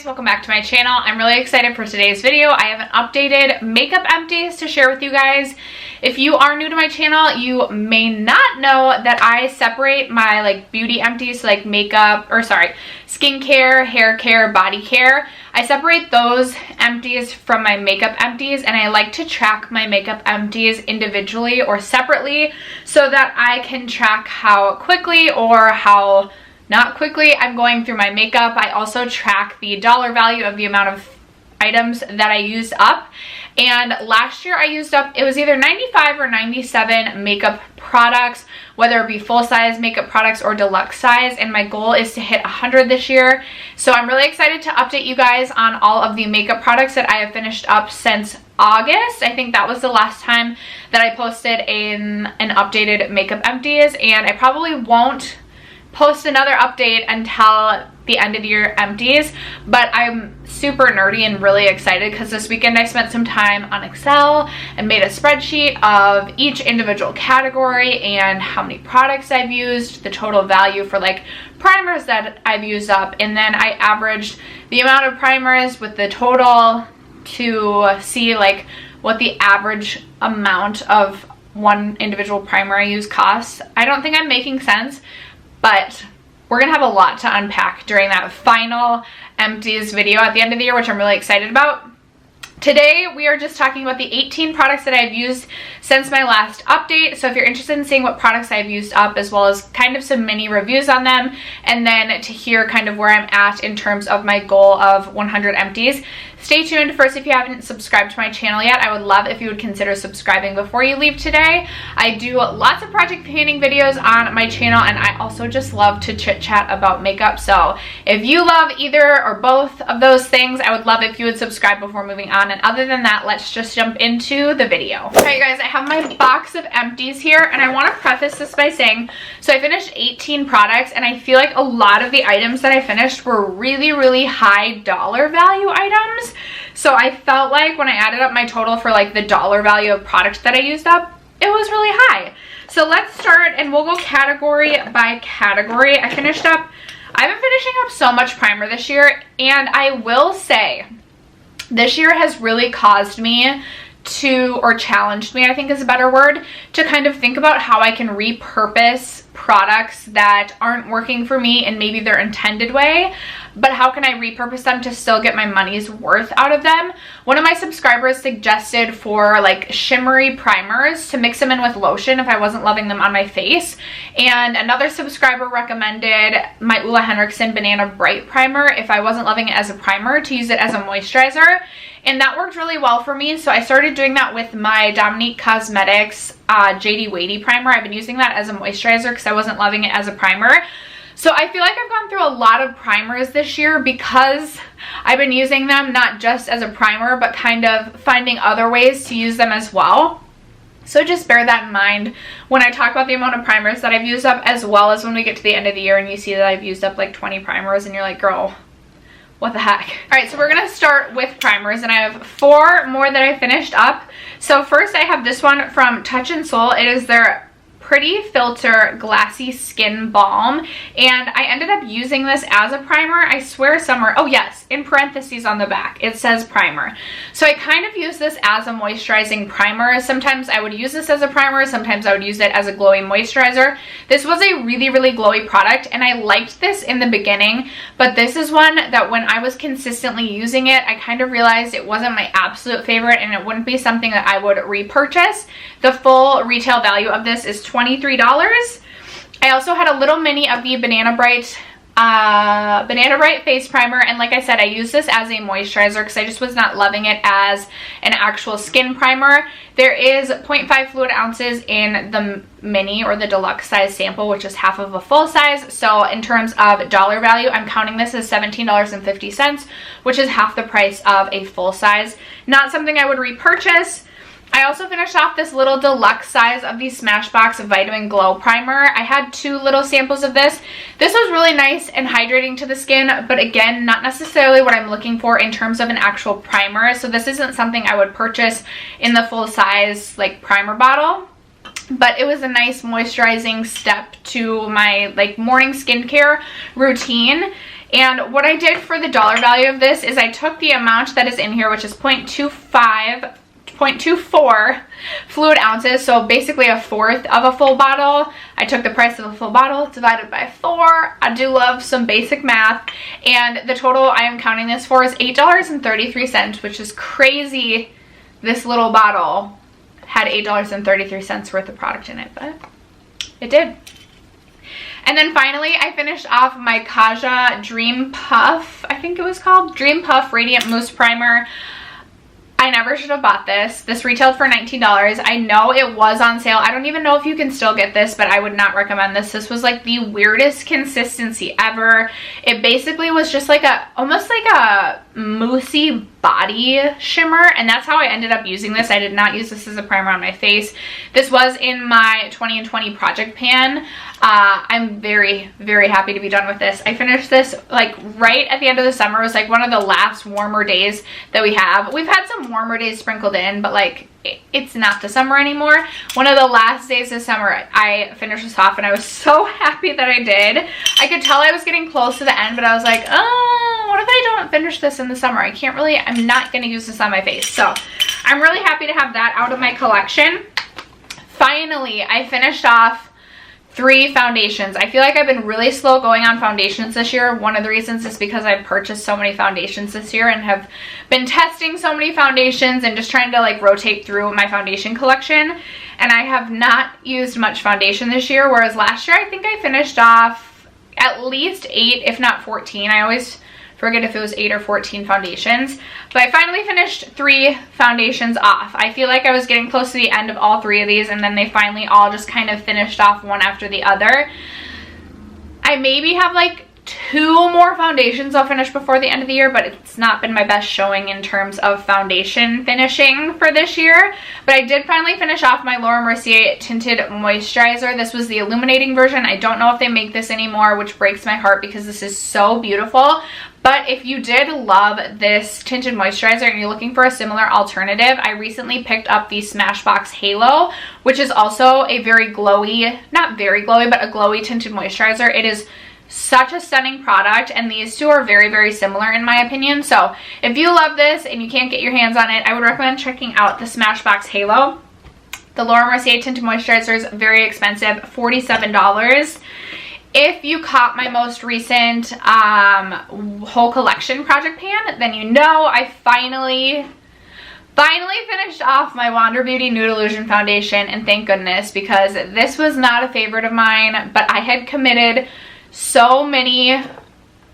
welcome back to my channel. I'm really excited for today's video. I have an updated makeup empties to share with you guys. If you are new to my channel, you may not know that I separate my beauty empties, so skincare, hair care, body care. I separate those empties from my makeup empties, and I like to track my makeup empties individually or separately so that I can track how quickly or how not quickly I'm going through my makeup. I also track the dollar value of the amount of items that I used up. And last year I used up, it was either 95 or 97 makeup products, whether it be full-size makeup products or deluxe size, and my goal is to hit 100 this year. So I'm really excited to update you guys on all of the makeup products that I have finished up since August. I think that was the last time that I posted an updated makeup empties, and I probably won't post another update until the end of year empties, but I'm super nerdy and really excited because this weekend I spent some time on Excel and made a spreadsheet of each individual category and how many products I've used, the total value for primers that I've used up, and then I averaged the amount of primers with the total to see what the average amount of one individual primer I use costs. I don't think I'm making sense, but we're gonna have a lot to unpack during that final empties video at the end of the year, which I'm really excited about. Today, we are just talking about the 18 products that I've used since my last update. So if you're interested in seeing what products I've used up, as well as kind of some mini reviews on them, and then to hear kind of where I'm at in terms of my goal of 100 empties, stay tuned. First, if you haven't subscribed to my channel yet, I would love if you would consider subscribing before you leave today. I do lots of project painting videos on my channel, and I also just love to chit chat about makeup. So if you love either or both of those things, I would love if you would subscribe before moving on. And other than that, let's just jump into the video. Alright guys, I have my box of empties here, and I want to preface this by saying, so I finished 18 products, and I feel like a lot of the items that I finished were really, really high dollar value items. So I felt like when I added up my total for the dollar value of products that I used up, it was really high. So let's start, and we'll go category by category. I've been finishing up so much primer this year, and I will say this year has really caused me to, or challenged me, I think is a better word, to kind of think about how I can repurpose products that aren't working for me in maybe their intended way, but how can I repurpose them to still get my money's worth out of them. One of my subscribers suggested for shimmery primers to mix them in with lotion if I wasn't loving them on my face, and another subscriber recommended my Ulla Henriksen Banana Bright Primer if I wasn't loving it as a primer, to use it as a moisturizer. And that worked really well for me, so I started doing that with my Dominique Cosmetics JD Weighty Primer. I've been using that as a moisturizer because I wasn't loving it as a primer. So I feel like I've gone through a lot of primers this year because I've been using them not just as a primer, but kind of finding other ways to use them as well. So just bear that in mind when I talk about the amount of primers that I've used up, as well as when we get to the end of the year and you see that I've used up 20 primers and you're like, girl, what the heck? Alright, so we're going to start with primers, and I have 4 more that I finished up. So first I have this one from Touch in Sol. It is their Pretty Filter Glassy Skin Balm, and I ended up using this as a primer. I swear somewhere, oh yes, in parentheses on the back it says primer. So I kind of use this as a moisturizing primer. Sometimes I would use this as a primer, sometimes I would use it as a glowy moisturizer. This was a really, really glowy product, and I liked this in the beginning, but this is one that when I was consistently using it, I kind of realized it wasn't my absolute favorite, and it wouldn't be something that I would repurchase. The full retail value of this is $23. I also had a little mini of the Banana Bright face primer, and like I said, I use this as a moisturizer because I just was not loving it as an actual skin primer. There is 0.5 fluid ounces in the mini or the deluxe size sample, which is half of a full size. So in terms of dollar value, I'm counting this as $17.50, which is half the price of a full size. Not something I would repurchase. I also finished off this little deluxe size of the Smashbox Vitamin Glow Primer. I had 2 little samples of this. This was really nice and hydrating to the skin, but again, not necessarily what I'm looking for in terms of an actual primer. So this isn't something I would purchase in the full size primer bottle. But it was a nice moisturizing step to my morning skincare routine. And what I did for the dollar value of this is I took the amount that is in here, which is 0.24 fluid ounces, so basically a fourth of a full bottle. I took the price of a full bottle divided by 4. I do love some basic math, and the total I am counting this for is $8.33, which is crazy. This little bottle had $8.33 worth of product in it, but it did. And then finally, I finished off my Kaja Dream Puff, I think it was called, Dream Puff Radiant Mousse Primer. I never should have bought this. This retailed for $19. I know it was on sale. I don't even know if you can still get this, but I would not recommend this. This was like the weirdest consistency ever. It basically was just like almost like a moussey body shimmer, and that's how I ended up using this. I did not use this as a primer on my face. This was in my 20 and 20 project pan. I'm very, very happy to be done with this. I finished this like right at the end of the summer. It was like one of the last warmer days that we have. We've had some warmer days sprinkled in, but like it's not the summer anymore. One of the last days of summer, I finished this off, and I was so happy that I did. I could tell I was getting close to the end, but I was like, oh, what if I don't finish this in the summer? I'm not going to use this on my face. So I'm really happy to have that out of my collection. Finally, I finished off 3 foundations. I feel like I've been really slow going on foundations this year. One of the reasons is because I've purchased so many foundations this year and have been testing so many foundations and just trying to like rotate through my foundation collection. And I have not used much foundation this year, whereas last year I think I finished off at least 8, if not 14. I always forget if it was 8 or 14 foundations, but I finally finished 3 foundations off. I feel like I was getting close to the end of all 3 of these, and then they finally all just kind of finished off one after the other. I maybe have like 2 more foundations I'll finish before the end of the year, but it's not been my best showing in terms of foundation finishing for this year. But I did finally finish off my Laura Mercier Tinted Moisturizer. This was the illuminating version. I don't know if they make this anymore, which breaks my heart because this is so beautiful. But if you did love this tinted moisturizer and you're looking for a similar alternative, I recently picked up the Smashbox Halo, which is also a very glowy, not very glowy, but a glowy tinted moisturizer. It is such a stunning product, and these two are very, very similar in my opinion. So if you love this and you can't get your hands on it, I would recommend checking out the Smashbox Halo. The Laura Mercier Tinted Moisturizer is very expensive, $47. If you caught my most recent whole collection project pan, then you know I finally finished off my Wander Beauty Nude Illusion Foundation, and thank goodness, because this was not a favorite of mine, but I had committed so many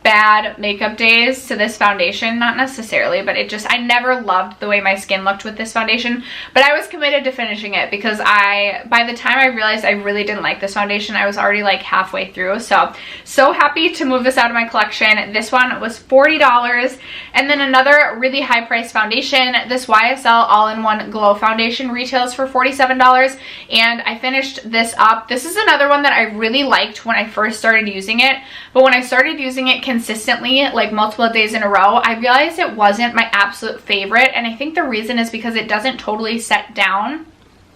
bad makeup days to this foundation. Not necessarily, but it just, I never loved the way my skin looked with this foundation, but I was committed to finishing it because by the time I realized I really didn't like this foundation, I was already like halfway through. So happy to move this out of my collection. This one was $40. And then another really high priced foundation, this YSL All-in-One Glow Foundation, retails for $47, and I finished this up. This is another one that I really liked when I first started using it, but when I started using it consistently, like multiple days in a row, I realized it wasn't my absolute favorite, and I think the reason is because it doesn't totally set down.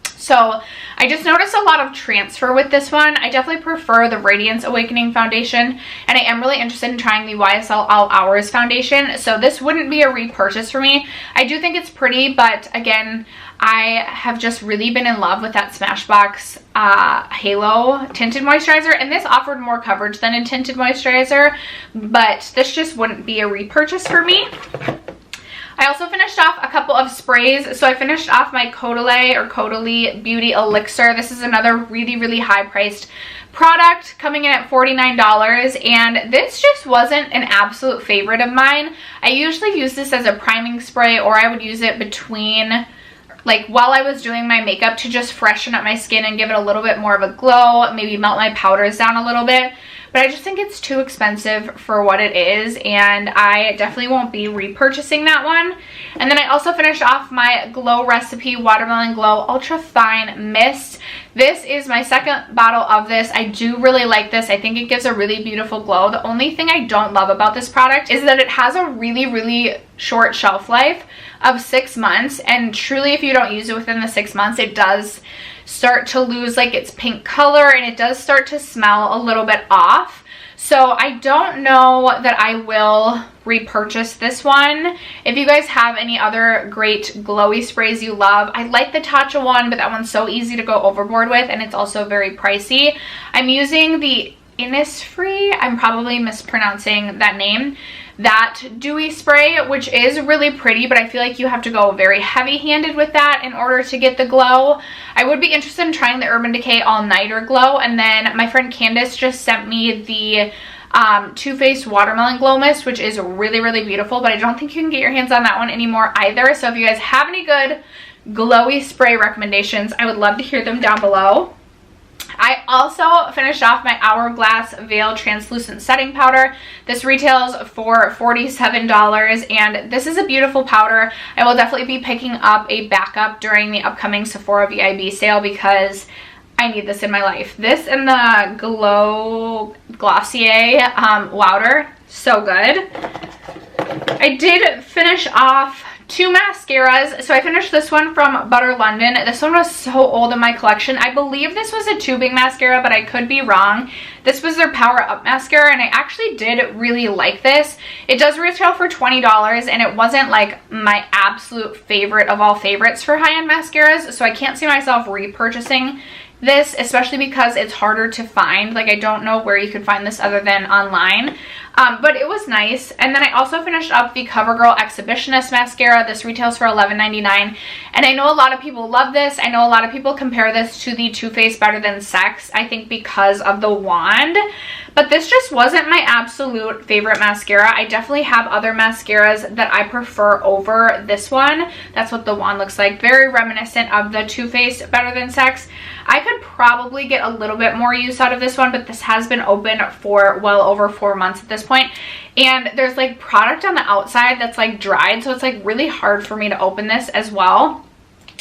So I just noticed a lot of transfer with this one. I definitely prefer the Radiance Awakening foundation, and I am really interested in trying the YSL All Hours foundation, so this wouldn't be a repurchase for me. I do think it's pretty, but again, I have just really been in love with that Smashbox Halo Tinted Moisturizer, and this offered more coverage than a tinted moisturizer, but this just wouldn't be a repurchase for me. I also finished off a couple of sprays. So I finished off my Caudalie Beauty Elixir. This is another really, really high priced product, coming in at $49, and this just wasn't an absolute favorite of mine. I usually use this as a priming spray, or I would use it between, like while I was doing my makeup, to just freshen up my skin and give it a little bit more of a glow, maybe melt my powders down a little bit. But I just think it's too expensive for what it is, and I definitely won't be repurchasing that one. And then I also finished off my Glow Recipe Watermelon Glow Ultra Fine Mist. This is my second bottle of this. I do really like this. I think it gives a really beautiful glow. The only thing I don't love about this product is that it has a really, really short shelf life of 6 months, and truly if you don't use it within the 6 months, it does start to lose like its pink color, and it does start to smell a little bit off. So I don't know that I will repurchase this one. If you guys have any other great glowy sprays you love, I like the Tatcha one, but that one's so easy to go overboard with, and it's also very pricey. I'm using the Innisfree, I'm probably mispronouncing that name, that dewy spray, which is really pretty, but I feel like you have to go very heavy-handed with that in order to get the glow. I would be interested in trying the Urban Decay All Nighter Glow, and then my friend Candace just sent me the Too Faced Watermelon Glow Mist, which is really, really beautiful, but I don't think you can get your hands on that one anymore either. So if you guys have any good glowy spray recommendations, I would love to hear them down below. I also finished off my Hourglass Veil Translucent Setting Powder. This retails for $47, and this is a beautiful powder. I will definitely be picking up a backup during the upcoming Sephora VIB sale because I need this in my life. This and the Glossier Louder, so good. I did finish off 2 mascaras. So I finished this one from Butter London. This one was so old in my collection. I believe this was a tubing mascara, but I could be wrong. This was their Power Up mascara, and I actually did really like this. It does retail for $20, and it wasn't like my absolute favorite of all favorites for high-end mascaras, so I can't see myself repurchasing this, especially because it's harder to find. Like, I don't know where you could find this other than online. But it was nice. And then I also finished up the CoverGirl Exhibitionist mascara. This retails for $11.99, and I know a lot of people love this. I know a lot of people compare this to the Too Faced Better Than Sex, I think because of the wand, but this just wasn't my absolute favorite mascara. I definitely have other mascaras that I prefer over this one. That's what the wand looks like, very reminiscent of the Too Faced Better Than Sex. I could probably get a little bit more use out of this one, but this has been open for well over 4 months at this point, and there's like product on the outside that's like dried, so it's like really hard for me to open this as well.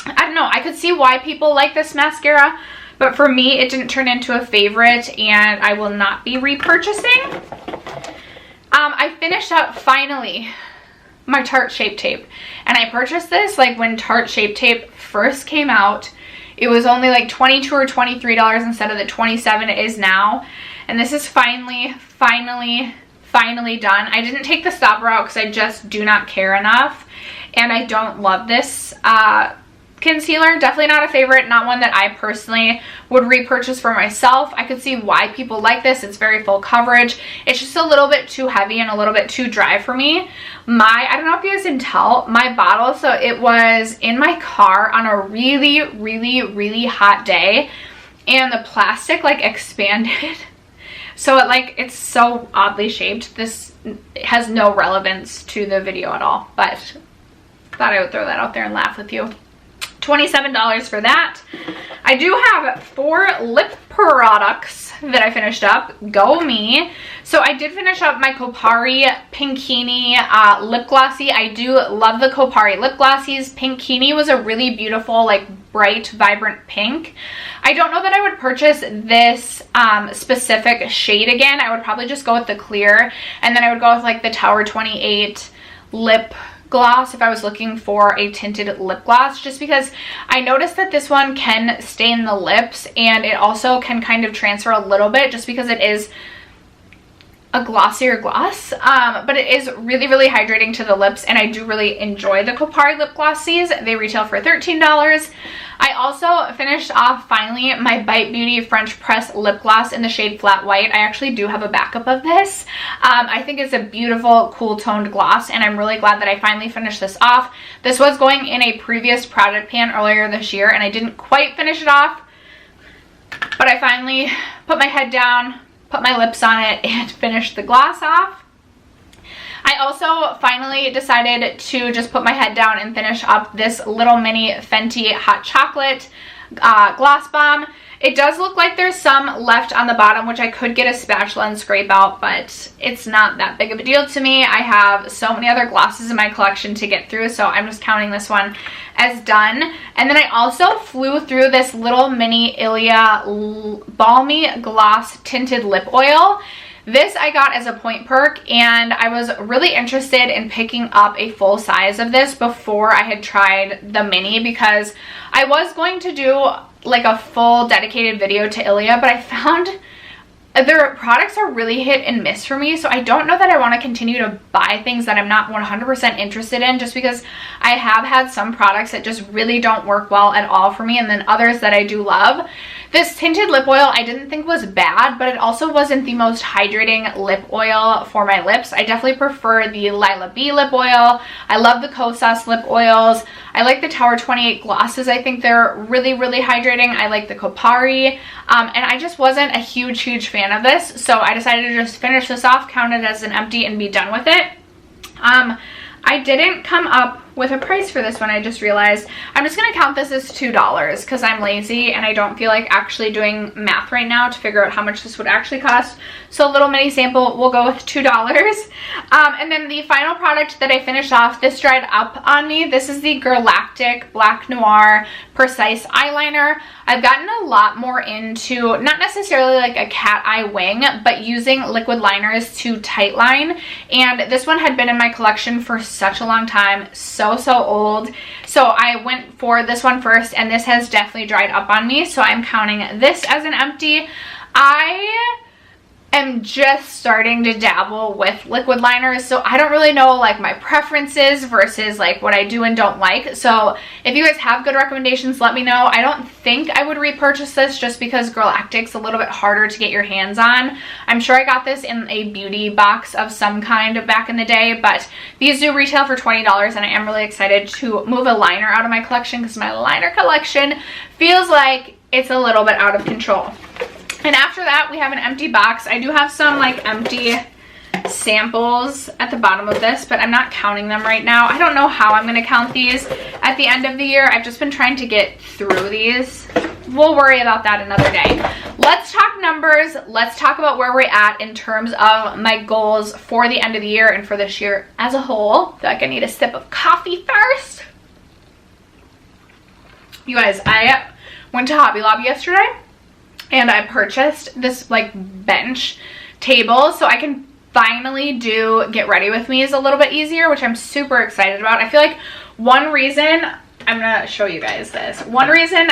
I don't know, I could see why people like this mascara, but for me it didn't turn into a favorite, and I will not be repurchasing. I finished up finally my Tarte Shape Tape, and I purchased this like when Tarte Shape Tape first came out. It was only like $22 or $23 instead of the $27 it is now. And this is finally done. I didn't take the stopper out because I just do not care enough. And I don't love this concealer. Definitely not a favorite. Not one that I personally would repurchase for myself. I could see why people like this. It's very full coverage. It's just a little bit too heavy and a little bit too dry for me. I don't know if you guys can tell, my bottle, so it was in my car on a really hot day, and the plastic like expanded. So it's so oddly shaped. This has no relevance to the video at all, but thought I would throw that out there and laugh with you. $27 for that. I do have 4 lip products that I finished up. Go me. So I did finish up my Kopari Pinkini lip glossy. I do love the Kopari lip glossies. Pinkini was a really beautiful, like bright, vibrant pink. I don't know that I would purchase this specific shade again. I would probably just go with the clear, and then I would go with like the Tower 28 lip gloss if I was looking for a tinted lip gloss, just because I noticed that this one can stain the lips, and it also can kind of transfer a little bit just because it is a glossier gloss, but it is really hydrating to the lips, and I do really enjoy the Kopari lip glossies. They retail for $13. I also finished off finally my Bite Beauty French Press lip gloss in the shade Flat White. I actually do have a backup of this. I think it's a beautiful cool toned gloss, and I'm really glad that I finally finished this off. This was going in a previous project pan earlier this year, and I didn't quite finish it off, but I finally put my head down, put my lips on it, and finished the gloss off. I also finally decided to just put my head down and finish up this little mini Fenty Hot Chocolate Gloss Bomb. It does look like there's some left on the bottom, which I could get a spatula and scrape out, but it's not that big of a deal to me. I have so many other glosses in my collection to get through, so I'm just counting this one as done. And then I also flew through this little mini Ilia Balmy Gloss Tinted Lip Oil. This I got as a point perk, and I was really interested in picking up a full size of this before I had tried the mini, because I was going to do like a full dedicated video to Ilia, but I found their products are really hit and miss for me, so I don't know that I want to continue to buy things that I'm not 100% interested in, just because I have had some products that just really don't work well at all for me, and then others that I do love. This tinted lip oil I didn't think was bad, but it also wasn't the most hydrating lip oil for my lips. I definitely prefer the Lila B lip oil. I love the Kosas lip oils. I like the Tower 28 glosses. I think they're really, really hydrating. I like the Kopari, and I just wasn't a huge fan of this, so I decided to just finish this off, count it as an empty, and be done with it. I didn't come up with a price for this one, I just realized. I'm just going to count this as $2 because I'm lazy and I don't feel like actually doing math right now to figure out how much this would actually cost. So a little mini sample, we'll go with $2. And then the final product that I finished off, this dried up on me. This is the Galactic Black Noir Precise Eyeliner. I've gotten a lot more into, not necessarily like a cat eye wing, but using liquid liners to tight line. And this one had been in my collection for such a long time, so old. So I went for this one first, and this has definitely dried up on me, so I'm counting this as an empty. I am just starting to dabble with liquid liners, so I don't really know like my preferences versus like what I do and don't like. So if you guys have good recommendations, let me know. I don't think I would repurchase this just because Galactic's a little bit harder to get your hands on. I'm sure I got this in a beauty box of some kind back in the day, but these do retail for $20, and I am really excited to move a liner out of my collection because my liner collection feels like it's a little bit out of control. And after that, we have an empty box. I do have some like empty samples at the bottom of this, but I'm not counting them right now. I don't know how I'm going to count these at the end of the year. I've just been trying to get through these. We'll worry about that another day. Let's talk numbers. Let's talk about where we're at in terms of my goals for the end of the year and for this year as a whole. I feel like I need a sip of coffee first. You guys, I went to Hobby Lobby yesterday, and I purchased this like bench table so I can finally do get ready with me is a little bit easier, which I'm super excited about. I feel like one reason, I'm gonna show you guys this. One reason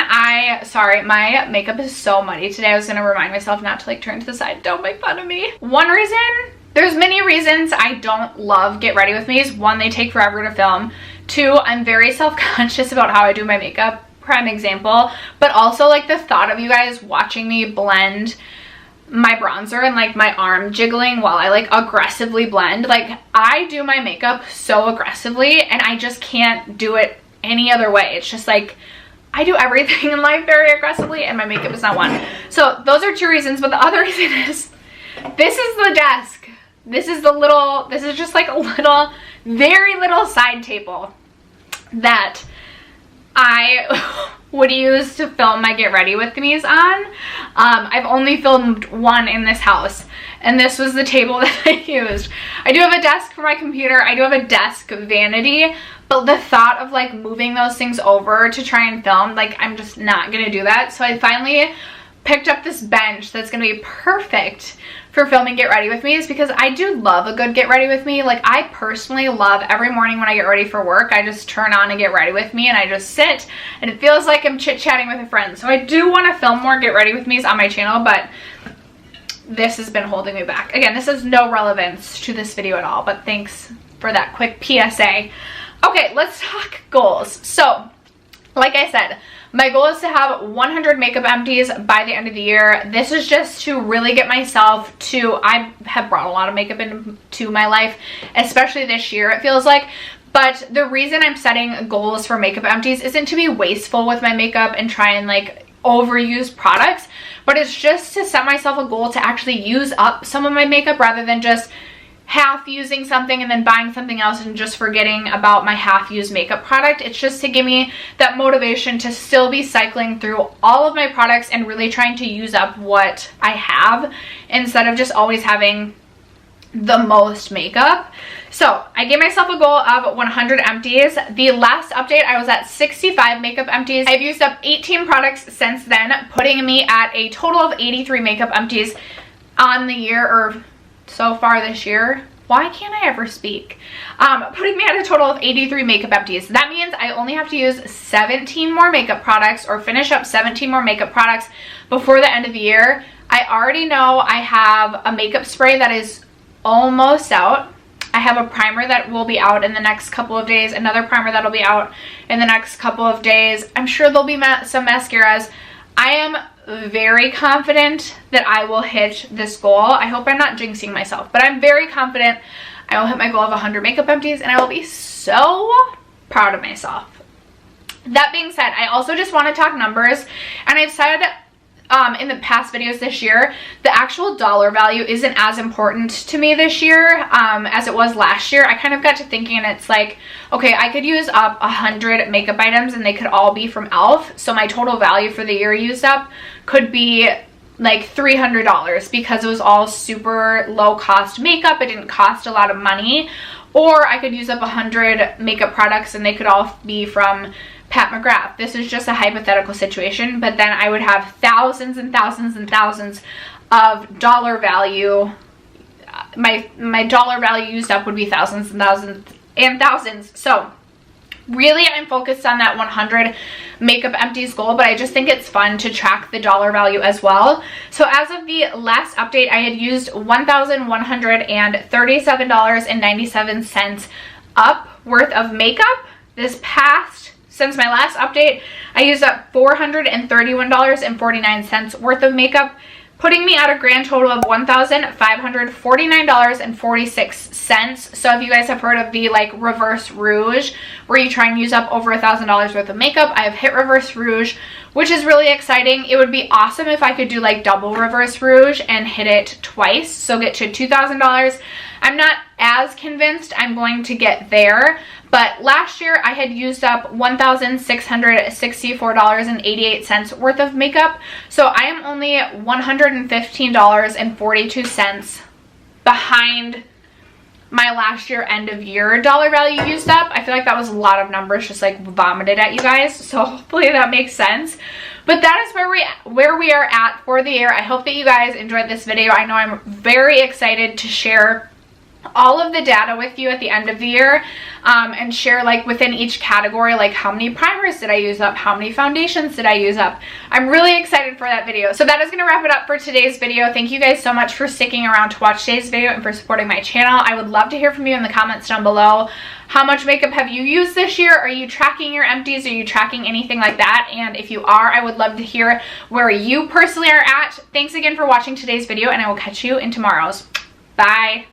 sorry, my makeup is so muddy today. I was gonna remind myself not to like turn to the side. Don't make fun of me. One reason, there's many reasons I don't love get ready with me's. One, they take forever to film. Two, I'm very self-conscious about how I do my makeup. Prime example, but also like the thought of you guys watching me blend my bronzer and like my arm jiggling while I like aggressively blend. Like I do my makeup so aggressively and I just can't do it any other way. It's just like I do everything in life very aggressively and my makeup is not one. So those are two reasons, but the other reason is this is the desk. This is just like a little, very little side table that I would use to film my get ready with me's on. I've only filmed one in this house, and this was the table that I used. I do have a desk for my computer. I do have a desk vanity, but the thought of like moving those things over to try and film, like I'm just not gonna do that. So I finally picked up this bench that's gonna be perfect for filming get ready with me, is because I do love a good get ready with me. Like I personally love every morning when I get ready for work, I just turn on a get ready with me and I just sit and it feels like I'm chit-chatting with a friend. So I do want to film more get ready with me's on my channel, but this has been holding me back. Again, this has no relevance to this video at all, but thanks for that quick PSA. Okay, let's talk goals. So like I said, my goal is to have 100 makeup empties by the end of the year. This is just to really get myself to, I have brought a lot of makeup into my life, especially this year it feels like. But the reason I'm setting goals for makeup empties isn't to be wasteful with my makeup and try and like overuse products, but it's just to set myself a goal to actually use up some of my makeup rather than just half using something and then buying something else and just forgetting about my half used makeup product. It's just to give me that motivation to still be cycling through all of my products and really trying to use up what I have instead of just always having the most makeup. So I gave myself a goal of 100 empties. The last update, I was at 65 makeup empties. I've used up 18 products since then, putting me at a total of 83 makeup empties on the year, or so far this year. Why can't I ever speak? Putting me at a total of 83 makeup empties. That means I only have to use 17 more makeup products or finish up 17 more makeup products before the end of the year. I already know I have a makeup spray that is almost out. I have a primer that will be out in the next couple of days, another primer that'll be out in the next couple of days. I'm sure there'll be some mascaras. I am very confident that I will hit this goal. I hope I'm not jinxing myself, but I'm very confident I will hit my goal of 100 makeup empties, and I will be so proud of myself. That being said, I also just want to talk numbers, and I've said in the past videos this year, the actual dollar value isn't as important to me this year as it was last year. I kind of got to thinking, and it's like, okay, I could use up 100 makeup items and they could all be from e.l.f. So my total value for the year used up could be like $300 because it was all super low cost makeup. It didn't cost a lot of money. Or I could use up 100 makeup products and they could all be from Pat McGrath. This is just a hypothetical situation, but then I would have thousands and thousands and thousands of dollar value. My dollar value used up would be thousands and thousands and thousands. So really I'm focused on that 100 makeup empties goal, but I just think it's fun to track the dollar value as well. So as of the last update, I had used $1,137.97 up worth of makeup. Since my last update, I used up $431.49 worth of makeup, putting me at a grand total of $1,549.46. So if you guys have heard of the like reverse rouge, where you try and use up over $1,000 worth of makeup, I have hit reverse rouge, which is really exciting. It would be awesome if I could do like double reverse rouge and hit it twice, so get to $2,000. I'm not as convinced I'm going to get there, but last year I had used up $1,664.88 worth of makeup, so I am only $115.42 behind my last year end of year dollar value used up. I feel like that was a lot of numbers just like vomited at you guys, so hopefully that makes sense. But that is where we are at for the year. I hope that you guys enjoyed this video. I know I'm very excited to share all of the data with you at the end of the year, and share like within each category, like how many primers did I use up, how many foundations did I use up. I'm really excited for that video. So that is going to wrap it up for today's video. Thank you guys so much for sticking around to watch today's video and for supporting my channel. I would love to hear from you in the comments down below. How much makeup have you used this year? Are you tracking your empties? Are you tracking anything like that? And if you are, I would love to hear where you personally are at. Thanks again for watching today's video, and I will catch you in tomorrow's. Bye.